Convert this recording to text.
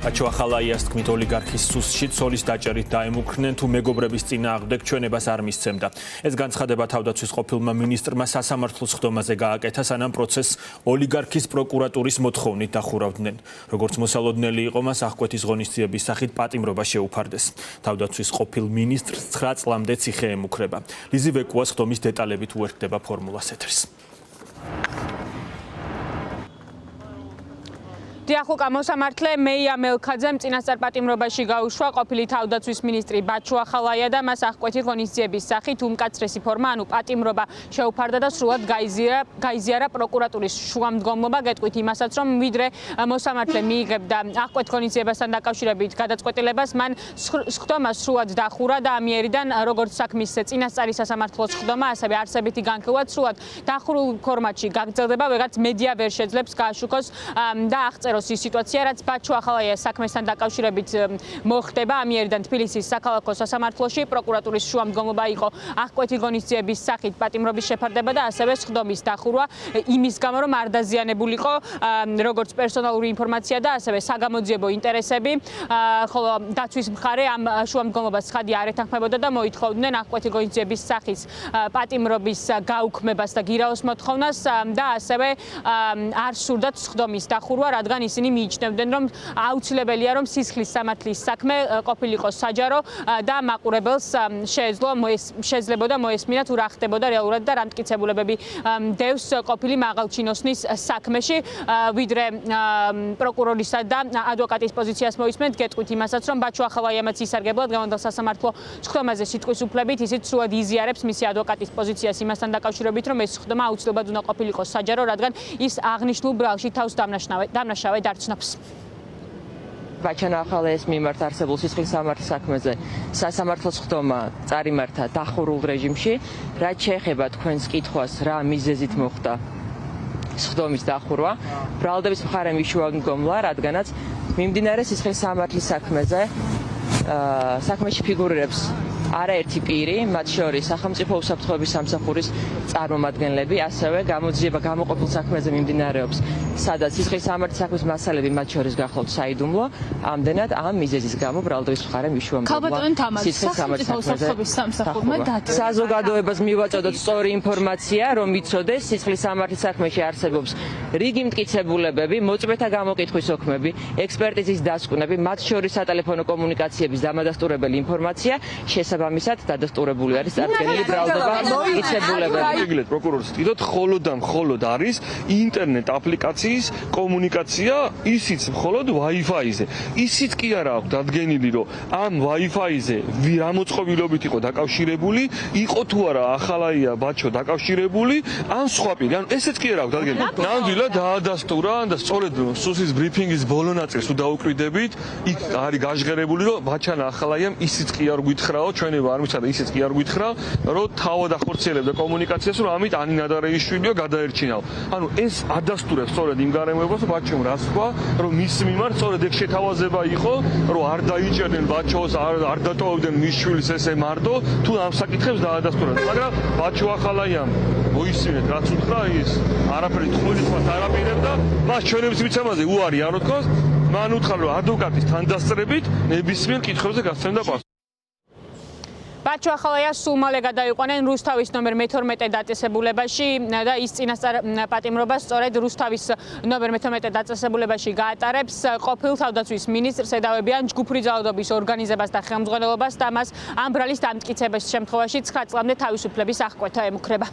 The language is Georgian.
ბაჩო ახალაიას თქმით ოლიგარქის სუსში ცოლის დაჭერით დაემუქრნენ თუ მეგობრების წინააღმდეგ ჩვენებას არ მისცემდა. ეს განცხადება თავდაცვის ყოფილმა მინისტრმა სასამართლოს ხდომაზე გააკეთა, სანამ პროცესს ოლიგარქის პროკურატურის მოთხოვნით დახურავდნენ. როგორც მოსალოდნელი იყო, მას აღკვეთის ღონისძიების სახით პატიმრობა შეუფარდეს. თავდაცვის ყოფილ მინისტრს 9 წლამდე ციხე ემუქრება. ლიზი ვეკუას ხდომის დეტალებით უერთდება ფორმულას ეთერს. დიახუკა მოსამართლე მეია მელქაძემ წინასწარ პატიმრობაში გაუშვა ყოფილი თავდაცვის მინისტრი ბაჩო ახალაია და მას აღკვეთის ღონისძიების სახით უმკაცრესი ფორმა, ანუ პატიმრობა შეუფარდა და სრულად გაიზიარა პროკურატურის შუამდგომლობა, გეტყვით იმასაც, რომ ვიდრე მოსამართლე მიიღებდა აღკვეთ ღონისძიებასთან დაკავშირებით გადაწყვეტილებას, მან სხდომა სრულად დახურა და ამიერიდან, როგორც საქმის წინასწარი სასამართლოს სხდომა, ასევე არსებითი განხილვა სრულად დახურულ ფორმატში გაგრძელდება, ვეღარც მედია ვერ შეძლებს გააშუქოს და აღწეროს ის სიტუაცია, რაც ბაჩო ახალაიას საქმესთან დაკავშირებით მოხდება ამიერიდან თბილისის საქალაქო სასამართლოში. პროკურატურის შუამდგომლობა იყო აღკვეთი ღონისძიების სახით პატიმრობის შეფარდება და ასევე სხდომის დახურვა იმის გამო, რომ არ დაზიანებულიყო როგორც პერსონალური ინფორმაცია და ასევე საგამოძიებო ინტერესები, ხოლო დაცვის მხარე ამ შუამდგომლობას ცხადი არ ეთანხმებოდა და მოითხოვდნენ აღკვეთი ღონისძიების სახის პატიმრობის გაუქმებას და გირაოს მოთხოვნას და ასევე არ სურდათ სხდომის დახურვა, რადგან ისინი მიიჩნევდნენ, რომ აუცილებელია, რომ სისხლის სამართლის საქმე ყოფილიყო საჯარო და მაყურებელს შეეძლებოდა მოესმინა თუ რა ხდებოდა რეალურად და რა მტკიცებულებები დევს ყოფილი მაღალჩინოსნის საქმეში, ვიდრე პროკურორისა და ადვოკატის პოზიციას მოისმენთ, გეტყვით იმასაც, რომ ბაჩო ახალაიამაც ისარგებლად გამონდალ სასამართლო სხდომაზე სიტყვის უფლებით, ისიც სრულად იზიარებს მისი ადვოკატის პოზიციას იმასთან დაკავშირებით, რომ ეს სხდომა აუცილებლად უნდა ყოფილიყო საჯარო, რადგან ის აღნიშნულ ბრალში თავს დამნაშავე დარწნობს. ბაჩო ახალაიას მიმართ არსებულ სისხლის სამართლის საქმეზე სასამართლოს სხდომა წარიმართა დახურულ რეჟიმში, რაც შეეხება თქვენს კითხვას, რა მიზეზით მოხდა სხდომის დახურვა, ბრალდების მხარე მიშუამდგომლა, რადგანაც მიმდინარე სისხლის სამართლის საქმეში ფიგურირებს არაერთი პირი, მათ შორის სახელმწიფო უსაფრთხოების სამსახურის წარმომადგენლები, ასევე გამოძიება გამოყოფილ საქმეზე მიმდინარეობს, სადაც სისხლის სამართლის საქმის მასალები მათ შორის გახლავთ საიდუმლო, ამდენად ამ მიზეზის გამო ბრალდების მხარე მიშუამდგომლა სისხლის სამართლის სამსახურმა საზოგადოებას მივაწოდოთ სწორი ინფორმაცია, რომ იცოდეს სისხლის სამართლის საქმეში არსებობს რიგი მტკიცებულებები, მოწმეთა გამოკითხვის ოქმები, ექსპერტიზის დასკვნები, მათ შორის სატელეფონო კომუნიკაციების დამადასტურებელი ინფორმაცია, შესაბამისად დადასტურებული არის წარდგენილი ბრალდება მტკიცებულებები. შეგიძლიათ პროკურორს ტყიდოთ, მხოლოდ არის ინტერნეტ აპლიკაციის კომუნიკაცია, ისიც მხოლოდ Wi-Fi-ზე. ისიც კი არა აქვს დადგენილი, რომ ამ Wi-Fi-ზე რა მოწყობილობით იყო დაკავშირებული, იყო თუ არა ახალაია ბაჩო დაკავშირებული, ან სხვა პირი. ანუ ესეც კი არა აქვს დადგენილი. ნამდვილად დაადასტურა და სწორედ სუსის ბრიფინგის ბოლო ნაწილს თუ დაუკვირდებით, იქ არის გაჟღერებული, რომ ბაჩანა ახალაიამ ისიც კი არ გითხრაო, ჩვენება არ მიცადა, ისიც კი არ გითხრა, რომ თავად ახორციელებდა კომუნიკაციას, რომ ამით ანი ნადარეიშვილიო გადაერჩინაო. ანუ ეს ადასტურებს სწორედ იმ გარემოებას, რომ ბაჩომ რა თქვა, რომ მის მიმართ სწორედ ეგ შეთავაზება იყო, რომ არ დაიჭერდნენ ბაჩოს, არ დატოვებდნენ მის შვილს ესე მარტო, თუ ამ საკითხებს დაადასტურებდნენ. მაგრამ ბაჩო ახალაიამ მოისმინეთ, რაც უთხრა, ის არაფერი თქმულით მას არ აპირებდა, მას ჩვენების მიცემაზე უარი არ უთქვას, მან უთხრა, რომ ადვოკატის თანდასწრებით ნებისმიერ კითხვებზე გასცემდა პასუხი. ბაჩო ახალაიას სულ მალე გადაიყვანენ რუსთავის ნომერ 12 დაწესებულებაში და ის წინასწარ პატიმრობას სწორედ რუსთავის ნომერ 12 დაწესებულებაში გაატარებს ყოფილ თავდაცვის მინისტრს, ედავებიან ჯგუფური ძალადობის ორგანიზებას და ხელმძღვანელობას და მას ამ ბრალის დამტკიცების შემთხვევაში 9 წლამდე თავისუფლების აღკვეთა ემუქრება.